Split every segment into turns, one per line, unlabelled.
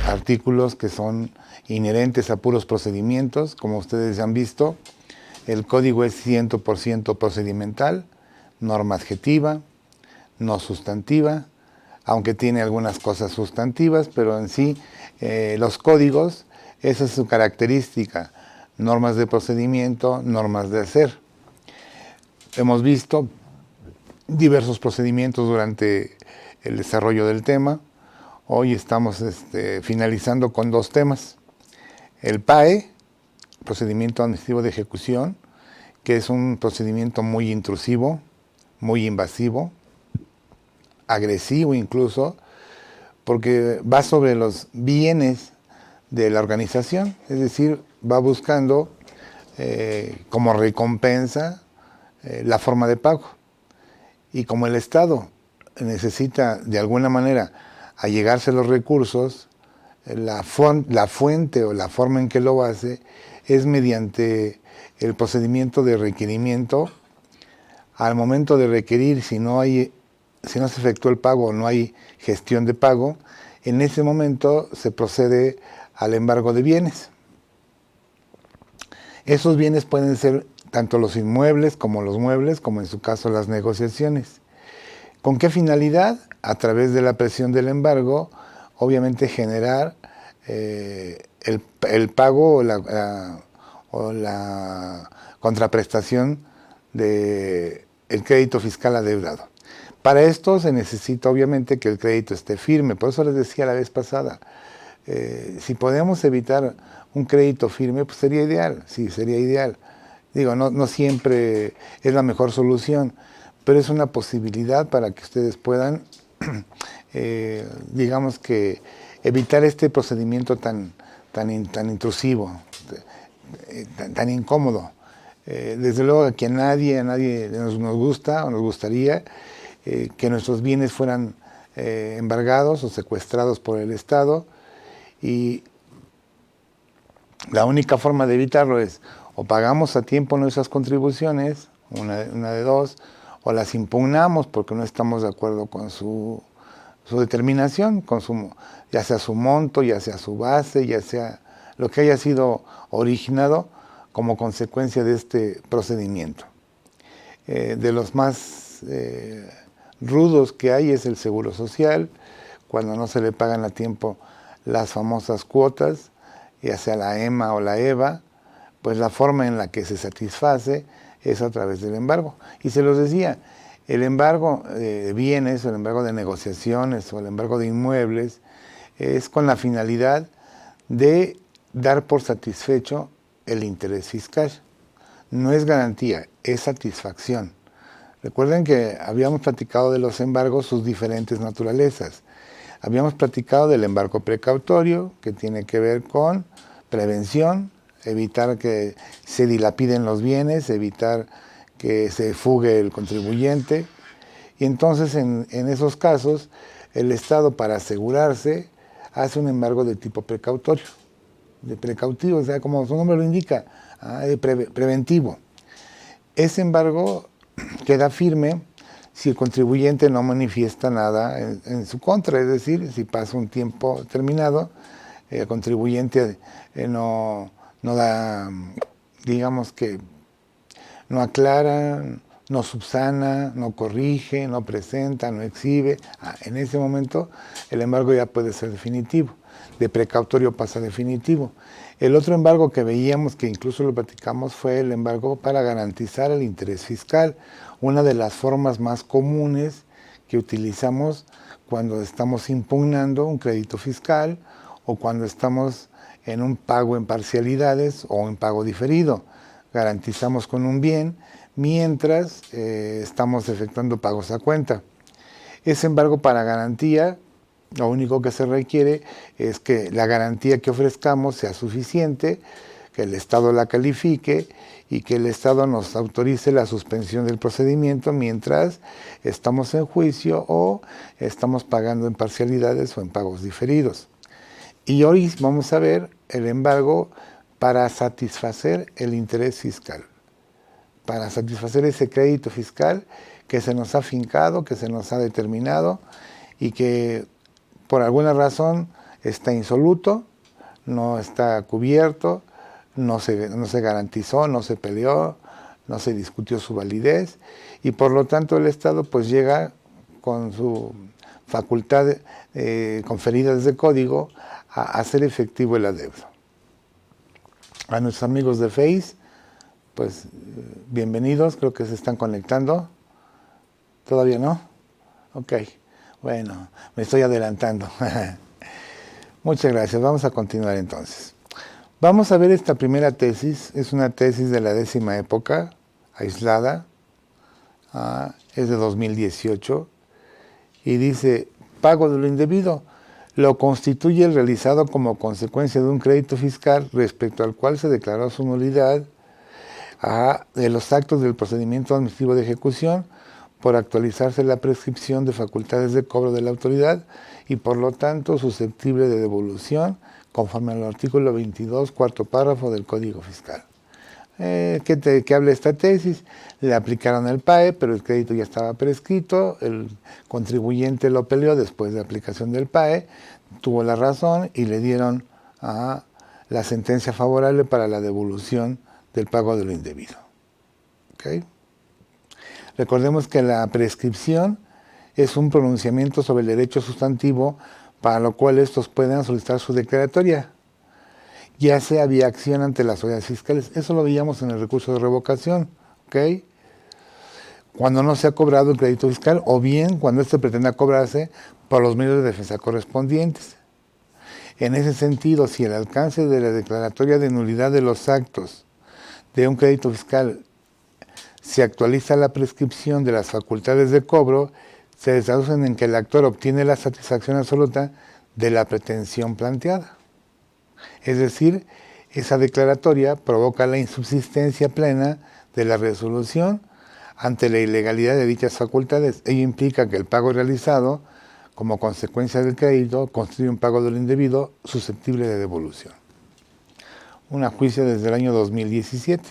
artículos que son inherentes a puros procedimientos. Como ustedes han visto, el código es 100% procedimental, norma adjetiva, no sustantiva, aunque tiene algunas cosas sustantivas, pero en sí los códigos, esa es su característica, normas de procedimiento, normas de hacer. Hemos visto diversos procedimientos durante el desarrollo del tema. Hoy estamos finalizando con 2 temas. El PAE, procedimiento administrativo de ejecución, que es un procedimiento muy intrusivo, muy invasivo, agresivo incluso, porque va sobre los bienes de la organización, es decir, va buscando como recompensa la forma de pago. Y como el Estado necesita de alguna manera allegarse los recursos, la fuente o la forma en que lo hace es mediante el procedimiento de requerimiento. Al momento de requerir, si no se efectuó el pago o no hay gestión de pago, en ese momento se procede al embargo de bienes. Esos bienes pueden ser tanto los inmuebles como los muebles, como en su caso las negociaciones. ¿Con qué finalidad? A través de la presión del embargo, obviamente generar el pago o la contraprestación del crédito fiscal adeudado. Para esto se necesita obviamente que el crédito esté firme. Por eso les decía la vez pasada, si podemos evitar un crédito firme, pues sería ideal, sí, sería ideal. Digo, no siempre es la mejor solución, pero es una posibilidad para que ustedes puedan, digamos que, evitar este procedimiento tan intrusivo, tan incómodo. Desde luego que a nadie nos gusta o nos gustaría que nuestros bienes fueran embargados o secuestrados por el Estado, y la única forma de evitarlo es o pagamos a tiempo nuestras contribuciones, una de dos, o las impugnamos porque no estamos de acuerdo con su determinación, ya sea su monto, ya sea su base, ya sea lo que haya sido originado como consecuencia de este procedimiento. De los más rudos que hay es el seguro social, cuando no se le pagan a tiempo las famosas cuotas, ya sea la EMA o la EVA, pues la forma en la que se satisface es a través del embargo. Y se los decía, el embargo de bienes, o el embargo de negociaciones, o el embargo de inmuebles, es con la finalidad de dar por satisfecho el interés fiscal. No es garantía, es satisfacción. Recuerden que habíamos platicado de los embargos, sus diferentes naturalezas. Habíamos platicado del embargo precautorio, que tiene que ver con prevención, evitar que se dilapiden los bienes, evitar que se fugue el contribuyente. Y entonces en esos casos el Estado, para asegurarse, hace un embargo de tipo precautorio, de precautivo, o sea, como su nombre lo indica, preventivo. Ese embargo queda firme si el contribuyente no manifiesta nada en su contra, es decir, si pasa un tiempo determinado, el contribuyente no da, digamos que no aclara, no subsana, no corrige, no presenta, no exhibe. En ese momento el embargo ya puede ser definitivo. De precautorio pasa a definitivo. El otro embargo que veíamos, que incluso lo platicamos, fue el embargo para garantizar el interés fiscal. Una de las formas más comunes que utilizamos cuando estamos impugnando un crédito fiscal o cuando estamos en un pago en parcialidades o en pago diferido. Garantizamos con un bien mientras estamos efectuando pagos a cuenta. Ese embargo para garantía, lo único que se requiere es que la garantía que ofrezcamos sea suficiente, que el Estado la califique y que el Estado nos autorice la suspensión del procedimiento mientras estamos en juicio o estamos pagando en parcialidades o en pagos diferidos. Y hoy vamos a ver el embargo para satisfacer el interés fiscal, para satisfacer ese crédito fiscal que se nos ha fincado, que se nos ha determinado y que por alguna razón está insoluto, no está cubierto, no se garantizó, no se peleó, no se discutió su validez, y por lo tanto el Estado pues llega con su facultad conferida desde código a hacer efectivo el adeudo. A nuestros amigos de Face, pues bienvenidos, creo que se están conectando. ¿Todavía no? Ok, bueno, me estoy adelantando. Muchas gracias, vamos a continuar entonces. Vamos a ver esta primera tesis, es una tesis de la 10ª época, aislada, es de 2018, y dice, pago de lo indebido, lo constituye el realizado como consecuencia de un crédito fiscal respecto al cual se declaró su nulidad de los actos del procedimiento administrativo de ejecución por actualizarse la prescripción de facultades de cobro de la autoridad y por lo tanto susceptible de devolución conforme al artículo 22, cuarto párrafo del Código Fiscal. ¿Qué habla esta tesis? Le aplicaron el PAE, pero el crédito ya estaba prescrito, el contribuyente lo peleó después de la aplicación del PAE, tuvo la razón y le dieron la sentencia favorable para la devolución del pago de lo indebido. ¿Okay? Recordemos que la prescripción es un pronunciamiento sobre el derecho sustantivo para lo cual estos pueden solicitar su declaratoria, ya sea vía acción ante las autoridades fiscales. Eso lo veíamos en el recurso de revocación, ¿ok? Cuando no se ha cobrado el crédito fiscal o bien cuando éste pretenda cobrarse por los medios de defensa correspondientes. En ese sentido, si el alcance de la declaratoria de nulidad de los actos de un crédito fiscal se actualiza la prescripción de las facultades de cobro, se traducen en que el actor obtiene la satisfacción absoluta de la pretensión planteada. Es decir, esa declaratoria provoca la insubsistencia plena de la resolución ante la ilegalidad de dichas facultades. Ello implica que el pago realizado, como consecuencia del crédito, constituye un pago de lo indebido susceptible de devolución. Un juicio desde el año 2017.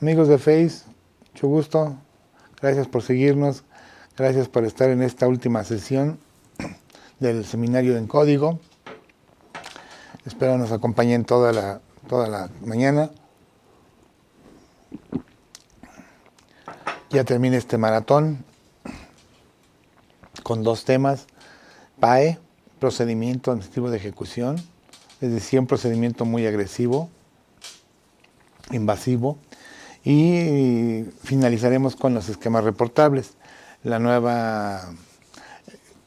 Amigos de Face, mucho gusto. Gracias por seguirnos. Gracias por estar en esta última sesión del seminario en código. Espero nos acompañen toda la mañana. Ya termina este maratón con 2 temas. PAE, procedimiento administrativo de ejecución, es decir, un procedimiento muy agresivo, invasivo, y finalizaremos con los esquemas reportables. La nueva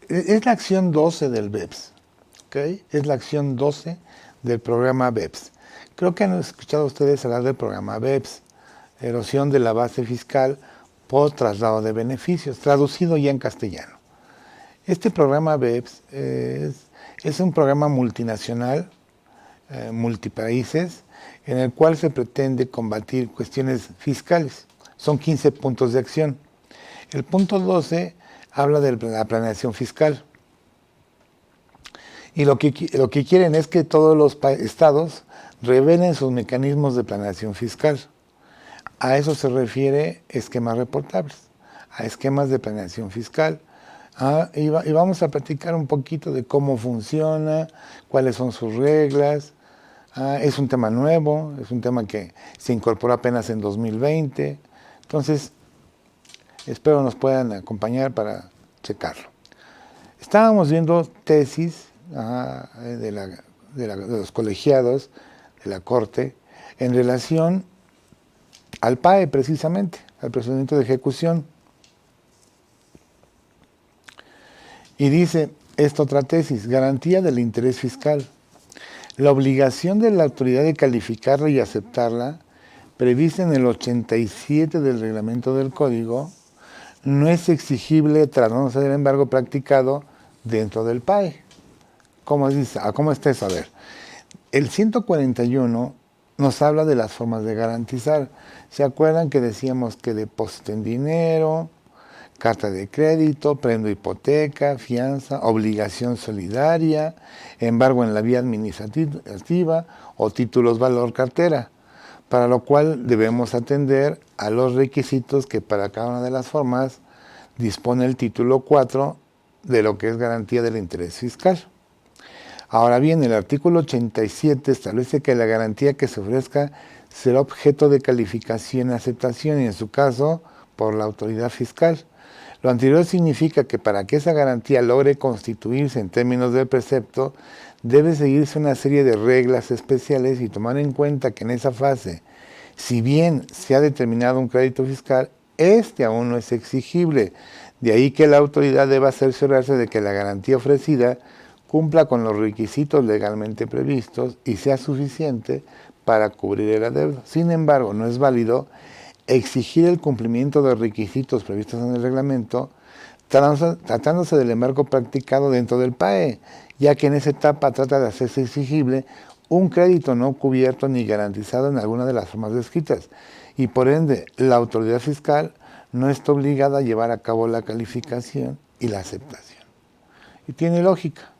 es la acción 12 del BEPS, ¿okay? Es la acción 12 del programa BEPS. Creo que han escuchado ustedes hablar del programa BEPS, erosión de la base fiscal por traslado de beneficios, traducido ya en castellano. Este programa BEPS es un programa multinacional, multipaíses, en el cual se pretende combatir cuestiones fiscales. Son 15 puntos de acción. El punto 12 habla de la planeación fiscal. Y lo que quieren es que todos los estados revelen sus mecanismos de planeación fiscal. A eso se refiere esquemas reportables, a esquemas de planeación fiscal. Y vamos a platicar un poquito de cómo funciona, cuáles son sus reglas. Es un tema nuevo, es un tema que se incorporó apenas en 2020. Entonces, espero nos puedan acompañar para checarlo. Estábamos viendo tesis de los colegiados de la Corte en relación al PAE precisamente, al procedimiento de ejecución. Y dice esta otra tesis, garantía del interés fiscal. La obligación de la autoridad de calificarla y aceptarla, prevista en el 87 del reglamento del Código, no es exigible tras no ser embargo practicado dentro del PAE. ¿Cómo está eso? A ver, el 141 nos habla de las formas de garantizar. ¿Se acuerdan que decíamos que depósito en dinero, carta de crédito, prendo hipoteca, fianza, obligación solidaria, embargo en la vía administrativa o títulos valor cartera? Para lo cual debemos atender a los requisitos que para cada una de las formas dispone el título 4 de lo que es garantía del interés fiscal. Ahora bien, el artículo 87 establece que la garantía que se ofrezca será objeto de calificación y aceptación, y en su caso, por la autoridad fiscal. Lo anterior significa que para que esa garantía logre constituirse en términos del precepto, debe seguirse una serie de reglas especiales y tomar en cuenta que en esa fase, si bien se ha determinado un crédito fiscal, este aún no es exigible. De ahí que la autoridad deba cerciorarse de que la garantía ofrecida cumpla con los requisitos legalmente previstos y sea suficiente para cubrir el adeudo. Sin embargo, no es válido exigir el cumplimiento de requisitos previstos en el reglamento, tratándose del embargo practicado dentro del PAE, ya que en esa etapa trata de hacerse exigible un crédito no cubierto ni garantizado en alguna de las formas descritas, y por ende la autoridad fiscal no está obligada a llevar a cabo la calificación y la aceptación. Y tiene lógica.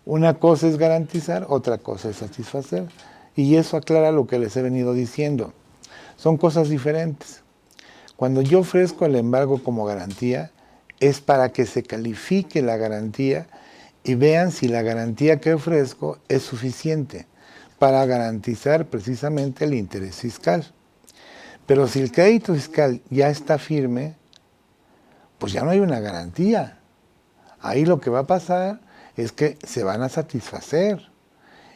Una cosa es garantizar, otra cosa es satisfacer, y eso aclara lo que les he venido diciendo. Son cosas diferentes. Cuando yo ofrezco el embargo como garantía, es para que se califique la garantía y vean si la garantía que ofrezco es suficiente para garantizar precisamente el interés fiscal. Pero si el crédito fiscal ya está firme, pues ya no hay una garantía. Ahí lo que va a pasar es que se van a satisfacer.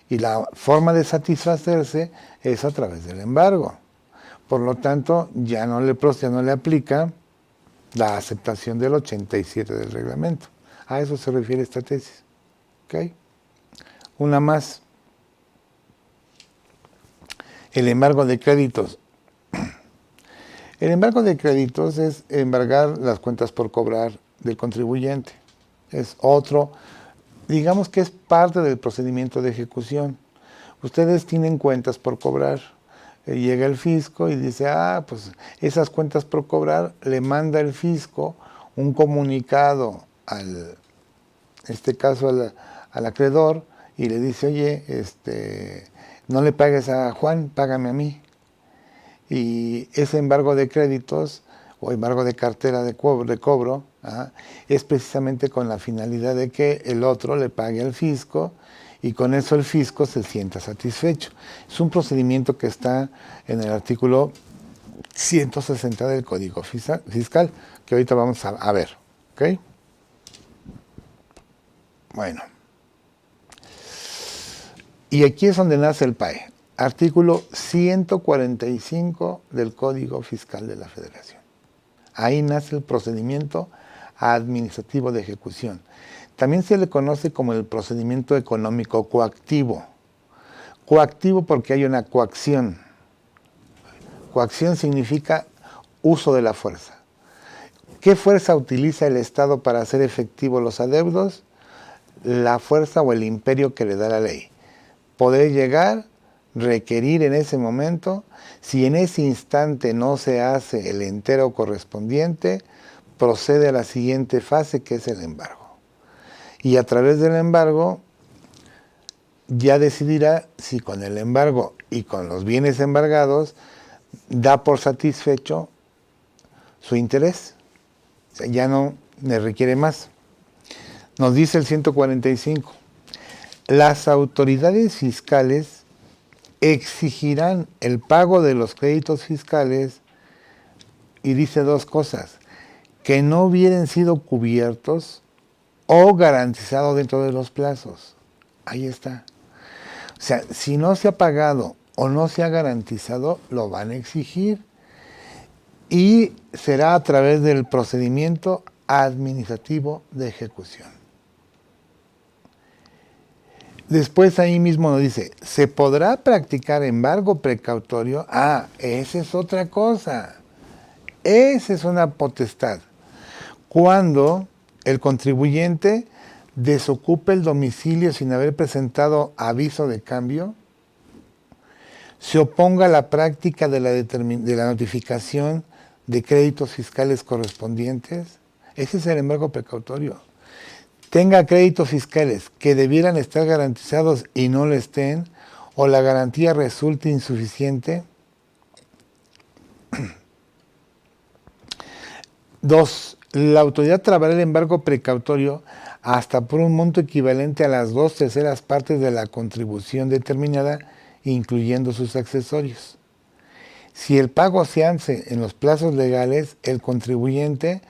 Y la forma de satisfacerse es a través del embargo. Por lo tanto, ya no le aplica la aceptación del 87 del reglamento. A eso se refiere esta tesis. ¿Okay? Una más. El embargo de créditos. El embargo de créditos es embargar las cuentas por cobrar del contribuyente. Es otro, digamos que es parte del procedimiento de ejecución. Ustedes tienen cuentas por cobrar. Llega el fisco y dice, pues esas cuentas por cobrar, le manda el fisco un comunicado en este caso al acreedor, y le dice, oye, no le pagues a Juan, págame a mí. Y ese embargo de créditos o embargo de cartera de cobro es precisamente con la finalidad de que el otro le pague al fisco, y con eso el fisco se sienta satisfecho. Es un procedimiento que está en el artículo 160 del Código Fiscal, que ahorita vamos a ver. ¿Ok? Bueno. Y aquí es donde nace el PAE. Artículo 145 del Código Fiscal de la Federación. Ahí nace el procedimiento administrativo de ejecución. También se le conoce como el procedimiento económico coactivo. Coactivo porque hay una coacción. Coacción significa uso de la fuerza. ¿Qué fuerza utiliza el Estado para hacer efectivos los adeudos? La fuerza o el imperio que le da la ley. Poder llegar, requerir en ese momento, si en ese instante no se hace el entero correspondiente, procede a la siguiente fase, que es el embargo. Y a través del embargo ya decidirá si con el embargo y con los bienes embargados da por satisfecho su interés. O sea, ya no le requiere más. Nos dice el 145. Las autoridades fiscales exigirán el pago de los créditos fiscales, y dice dos cosas: que no hubieran sido cubiertos o garantizados dentro de los plazos. Ahí está. O sea, si no se ha pagado o no se ha garantizado, lo van a exigir, y será a través del procedimiento administrativo de ejecución. Después ahí mismo nos dice, ¿se podrá practicar embargo precautorio? Esa es otra cosa. Esa es una potestad. Cuando el contribuyente desocupe el domicilio sin haber presentado aviso de cambio, se oponga a la práctica de la notificación de créditos fiscales correspondientes, ese es el embargo precautorio. Tenga créditos fiscales que debieran estar garantizados y no lo estén, o la garantía resulte insuficiente. 2. La autoridad trabará el embargo precautorio hasta por un monto equivalente a las 2/3 partes de la contribución determinada, incluyendo sus accesorios. Si el pago se hace en los plazos legales, el contribuyente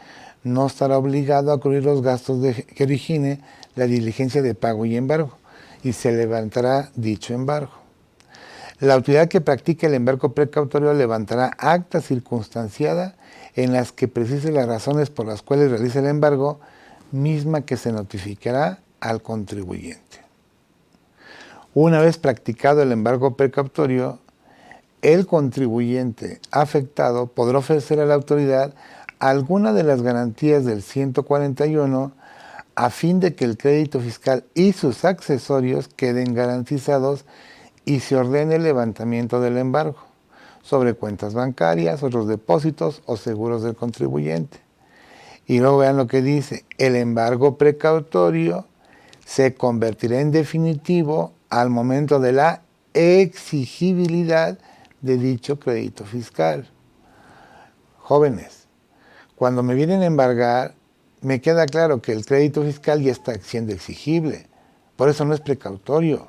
no estará obligado a cubrir los gastos que origine la diligencia de pago y embargo, y se levantará dicho embargo. La autoridad que practique el embargo precautorio levantará acta circunstanciada en las que precise las razones por las cuales realiza el embargo, misma que se notificará al contribuyente. Una vez practicado el embargo precautorio, el contribuyente afectado podrá ofrecer a la autoridad alguna de las garantías del 141 a fin de que el crédito fiscal y sus accesorios queden garantizados y se ordene el levantamiento del embargo sobre cuentas bancarias, otros depósitos o seguros del contribuyente. Y luego vean lo que dice: el embargo precautorio se convertirá en definitivo al momento de la exigibilidad de dicho crédito fiscal. Jóvenes, cuando me vienen a embargar, me queda claro que el crédito fiscal ya está siendo exigible. Por eso no es precautorio.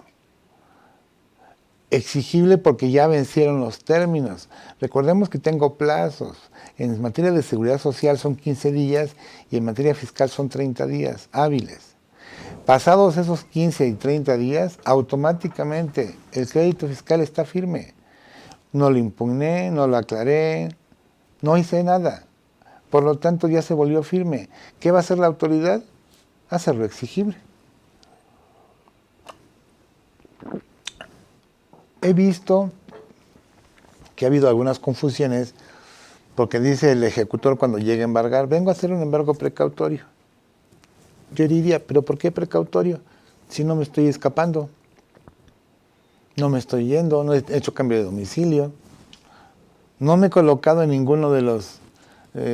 Exigible porque ya vencieron los términos. Recordemos que tengo plazos. En materia de seguridad social son 15 días y en materia fiscal son 30 días hábiles. Pasados esos 15 y 30 días, automáticamente el crédito fiscal está firme. No lo impugné, no lo aclaré, no hice nada. Por lo tanto, ya se volvió firme. ¿Qué va a hacer la autoridad? Hacerlo exigible. He visto que ha habido algunas confusiones porque dice el ejecutor cuando llega a embargar: vengo a hacer un embargo precautorio. Yo diría, ¿pero por qué precautorio? Si no me estoy escapando, no me estoy yendo, no he hecho cambio de domicilio, no me he colocado en ninguno de los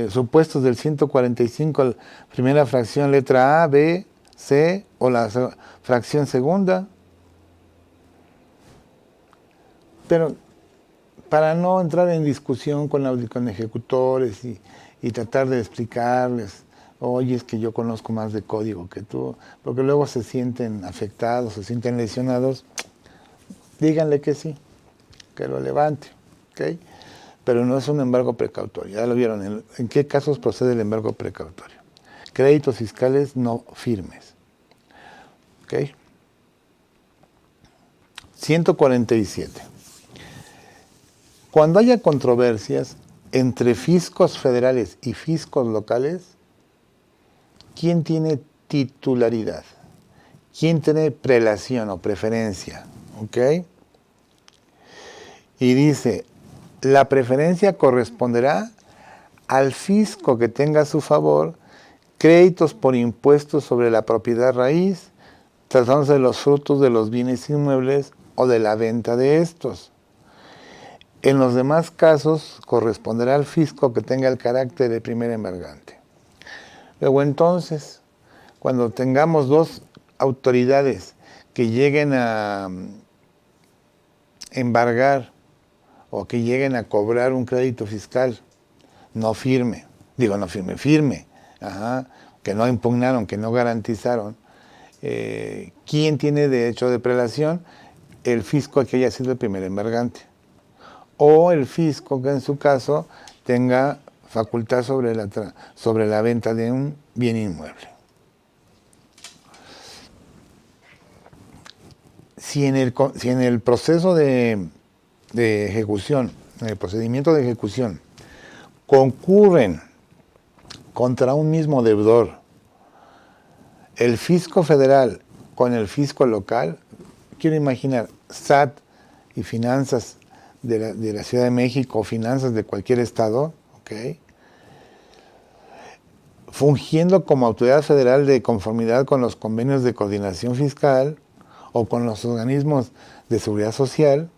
supuestos del 145, primera fracción, letra A, B, C, o la fracción segunda. Pero para no entrar en discusión con ejecutores y tratar de explicarles, oye, es que yo conozco más de código que tú, porque luego se sienten afectados, se sienten lesionados, díganle que sí, que lo levante, ¿ok? Pero no es un embargo precautorio. Ya lo vieron. ¿En qué casos procede el embargo precautorio? Créditos fiscales no firmes. ¿Ok? 147. Cuando haya controversias entre fiscos federales y fiscos locales, ¿quién tiene titularidad? ¿Quién tiene prelación o preferencia? ¿Ok? Y dice: la preferencia corresponderá al fisco que tenga a su favor créditos por impuestos sobre la propiedad raíz, tratándose de los frutos de los bienes inmuebles o de la venta de estos. En los demás casos, corresponderá al fisco que tenga el carácter de primer embargante. Luego entonces, cuando tengamos dos autoridades que lleguen a embargar o que lleguen a cobrar un crédito fiscal no firme, firme, que no impugnaron, que no garantizaron, ¿quién tiene derecho de prelación? El fisco que haya sido el primer embargante, o el fisco que en su caso tenga facultad sobre la venta de un bien inmueble. Si en el proceso de ejecución, en el procedimiento de ejecución, concurren contra un mismo deudor el fisco federal con el fisco local, quiero imaginar SAT y finanzas de la Ciudad de México, o finanzas de cualquier estado, ¿ok?, fungiendo como autoridad federal de conformidad con los convenios de coordinación fiscal o con los organismos de seguridad social,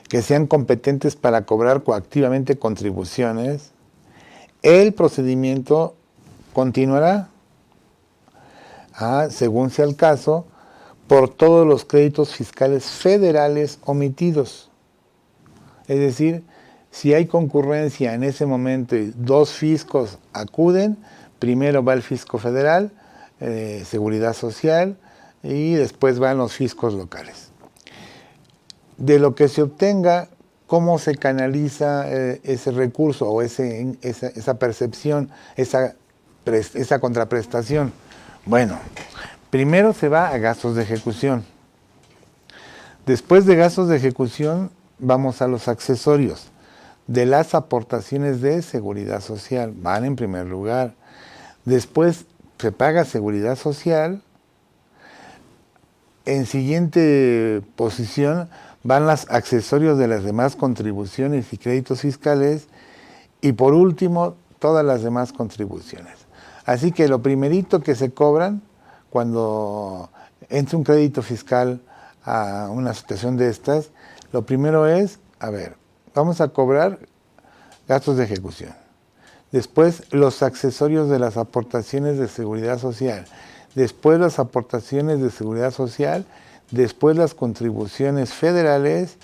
que sean competentes para cobrar coactivamente contribuciones, el procedimiento continuará, según sea el caso, por todos los créditos fiscales federales omitidos. Es decir, si hay concurrencia en ese momento y dos fiscos acuden, primero va el fisco federal, seguridad social, y después van los fiscos locales. De lo que se obtenga, cómo se canaliza ese recurso o esa percepción, esa contraprestación. Bueno, primero se va a gastos de ejecución. Después de gastos de ejecución, vamos a los accesorios de las aportaciones de seguridad social. Van en primer lugar. Después se paga seguridad social. En siguiente posición van los accesorios de las demás contribuciones y créditos fiscales. Y por último, todas las demás contribuciones. Así que lo primerito que se cobran cuando entra un crédito fiscal a una situación de estas, lo primero es, vamos a cobrar gastos de ejecución. Después, los accesorios de las aportaciones de seguridad social. Después, las aportaciones de seguridad social. Después, las contribuciones federales.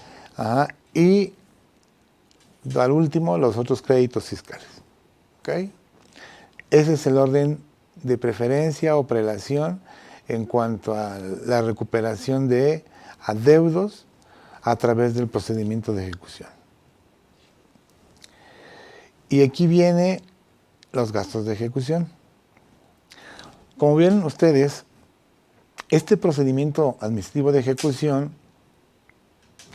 Y al último, los otros créditos fiscales. ¿Okay? Ese es el orden de preferencia o prelación en cuanto a la recuperación de adeudos a través del procedimiento de ejecución. Y aquí vienen los gastos de ejecución. Como ven ustedes, este procedimiento administrativo de ejecución,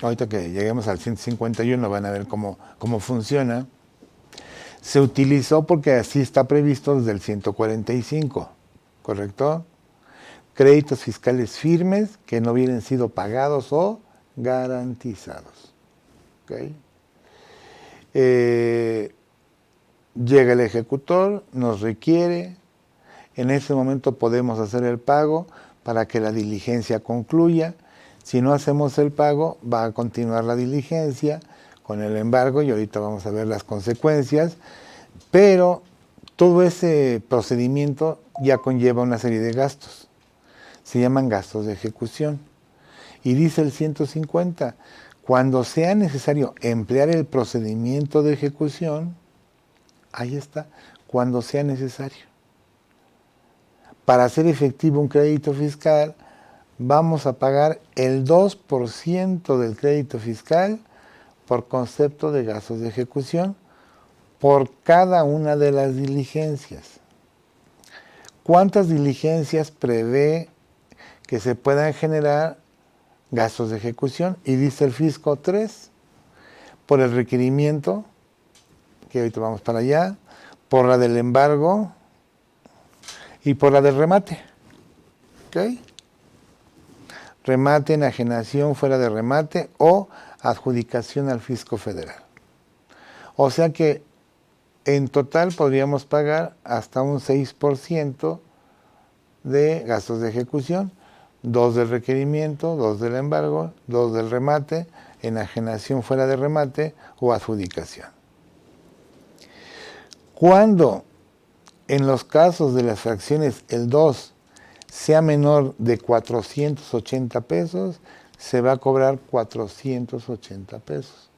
ahorita que lleguemos al 151 van a ver cómo funciona, se utilizó porque así está previsto desde el 145, ¿correcto? Créditos fiscales firmes que no hubieran sido pagados o garantizados. ¿Okay? Llega el ejecutor, nos requiere, en ese momento podemos hacer el pago para que la diligencia concluya. Si no hacemos el pago, va a continuar la diligencia con el embargo y ahorita vamos a ver las consecuencias, pero todo ese procedimiento ya conlleva una serie de gastos. Se llaman gastos de ejecución. Y dice el 150, cuando sea necesario emplear el procedimiento de ejecución, ahí está, cuando sea necesario. Para hacer efectivo un crédito fiscal, vamos a pagar el 2% del crédito fiscal por concepto de gastos de ejecución por cada una de las diligencias. ¿Cuántas diligencias prevé que se puedan generar gastos de ejecución? Y dice el fisco 3, por el requerimiento, que ahorita vamos para allá, por la del embargo y por la del remate. ¿Okay? Remate, enajenación fuera de remate o adjudicación al fisco federal. O sea que en total podríamos pagar hasta un 6% de gastos de ejecución, 2 del requerimiento, 2 del embargo, 2 del remate, enajenación fuera de remate o adjudicación. Cuando en los casos de las fracciones el 2 sea menor de 480 pesos, se va a cobrar 480 pesos.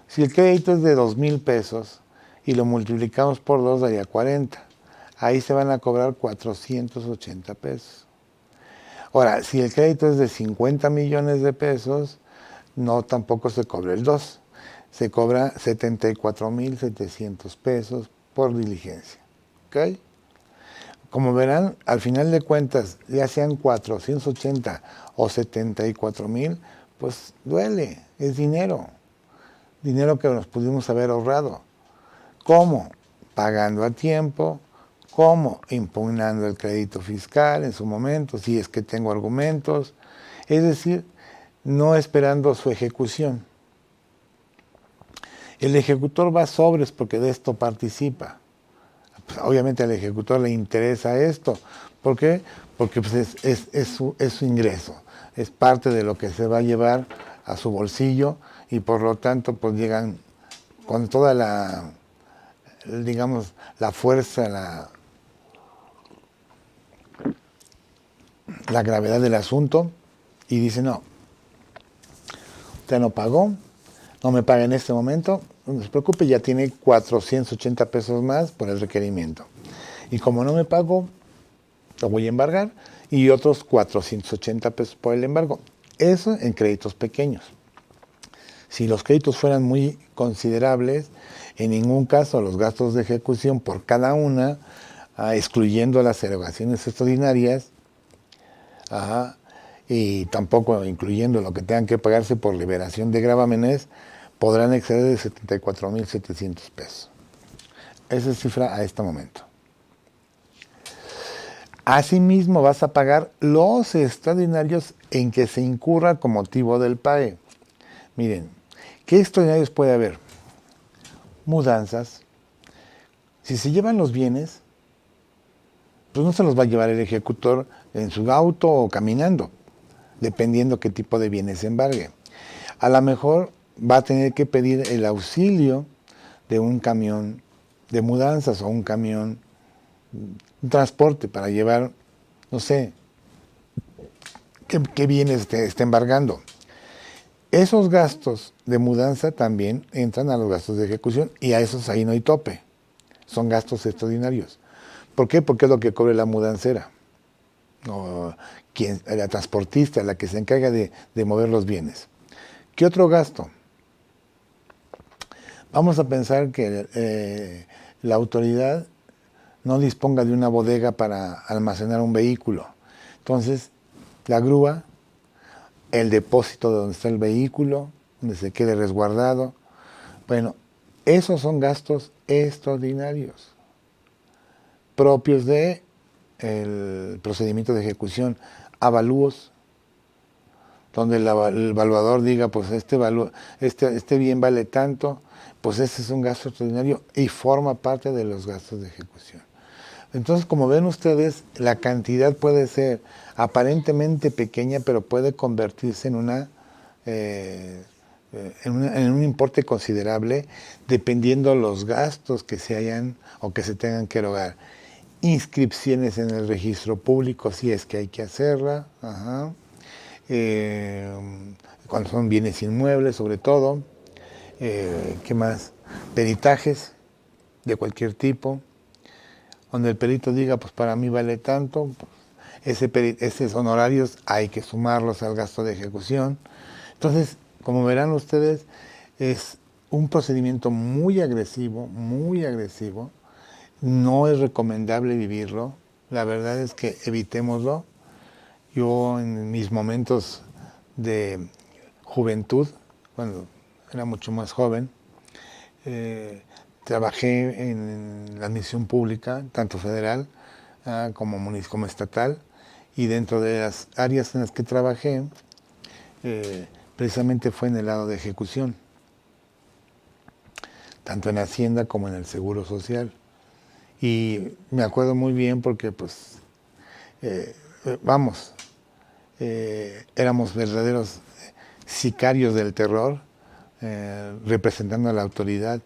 Si el crédito es de 2,000 pesos y lo multiplicamos por 2 daría 40. Ahí se van a cobrar 480 pesos. Ahora, si el crédito es de 50 millones de pesos, no tampoco se cobra el 2. Se cobra 74,700 pesos por diligencia. ¿Okay? Como verán, al final de cuentas, ya sean 480 o 74,000, pues duele, es dinero. Dinero que nos pudimos haber ahorrado. ¿Cómo? Pagando a tiempo. ¿Cómo? Impugnando el crédito fiscal en su momento, si es que tengo argumentos. Es decir, no esperando su ejecución. El ejecutor va sobres porque de esto participa. Pues, obviamente al ejecutor le interesa esto. ¿Por qué? Porque pues, es su ingreso. Es parte de lo que se va a llevar a su bolsillo y por lo tanto pues llegan con toda la, digamos, la fuerza, la gravedad del asunto y dice, no, usted no pagó, no me paga en este momento, no se preocupe, ya tiene 480 pesos más por el requerimiento. Y como no me pago, lo voy a embargar y otros 480 pesos por el embargo. Eso en créditos pequeños. Si los créditos fueran muy considerables, en ningún caso los gastos de ejecución por cada una, excluyendo las erogaciones extraordinarias, y tampoco incluyendo lo que tengan que pagarse por liberación de gravámenes, podrán exceder de 74,700 pesos. Esa es cifra a este momento. Asimismo, vas a pagar los extraordinarios en que se incurra con motivo del PAE. Miren, ¿qué extraordinarios puede haber? Mudanzas. Si se llevan los bienes, pues no se los va a llevar el ejecutor en su auto o caminando, dependiendo qué tipo de bienes se embargue. A lo mejor va a tener que pedir el auxilio de un camión de mudanzas o un camión, un transporte para llevar, no sé, qué bienes está embargando. Esos gastos de mudanza también entran a los gastos de ejecución y a esos ahí no hay tope. Son gastos extraordinarios. ¿Por qué? Porque es lo que cobre la mudancera. O la transportista, la que se encarga de mover los bienes. ¿Qué otro gasto? Vamos a pensar que la autoridad no disponga de una bodega para almacenar un vehículo. Entonces, la grúa, el depósito de donde está el vehículo, donde se quede resguardado. Bueno, esos son gastos extraordinarios, propios de el procedimiento de ejecución. Avalúos, donde el evaluador diga, pues este bien vale tanto, pues ese es un gasto extraordinario y forma parte de los gastos de ejecución. Entonces, como ven ustedes, la cantidad puede ser aparentemente pequeña, pero puede convertirse en un importe considerable, dependiendo los gastos que se hayan o que se tengan que erogar. Inscripciones en el registro público, si es que hay que hacerla. Cuando son bienes inmuebles, sobre todo. ¿Qué más? Peritajes de cualquier tipo, donde el perito diga, pues para mí vale tanto, pues, esos honorarios hay que sumarlos al gasto de ejecución. Entonces, como verán ustedes, es un procedimiento muy agresivo, no es recomendable vivirlo, la verdad es que evitémoslo. Yo en mis momentos de juventud, cuando era mucho más joven, trabajé en la administración pública, tanto federal como estatal, y dentro de las áreas en las que trabajé, precisamente fue en el lado de ejecución, tanto en Hacienda como en el Seguro Social. Y me acuerdo muy bien porque, pues, éramos verdaderos sicarios del terror, representando a la autoridad.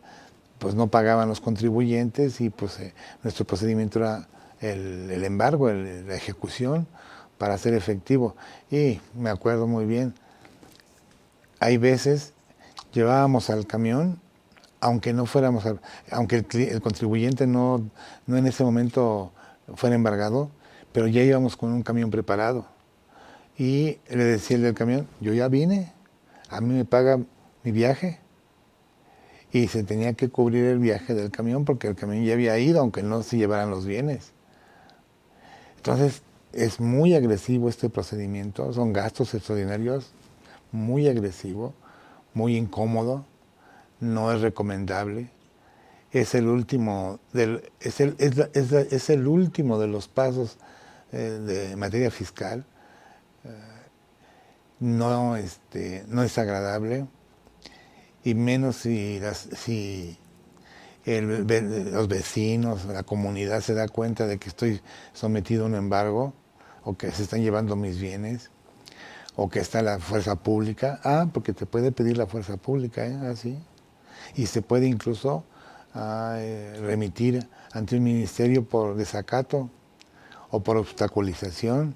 Pues no pagaban los contribuyentes y pues nuestro procedimiento era el embargo, la ejecución para hacer efectivo. Y me acuerdo muy bien, hay veces llevábamos al camión, aunque no fuéramos, aunque el contribuyente no en ese momento fuera embargado, pero ya íbamos con un camión preparado. Y le decía el del camión, yo ya vine, a mí me paga mi viaje. Y se tenía que cubrir el viaje del camión porque el camión ya había ido, aunque no se llevaran los bienes. Entonces, es muy agresivo este procedimiento, son gastos extraordinarios, muy agresivo, muy incómodo, no es recomendable. Es el último es el último de los pasos de materia fiscal. No es agradable, y menos si los vecinos, la comunidad se da cuenta de que estoy sometido a un embargo, o que se están llevando mis bienes, o que está la fuerza pública. Porque te puede pedir la fuerza pública, así. Y se puede incluso remitir ante un ministerio por desacato o por obstaculización.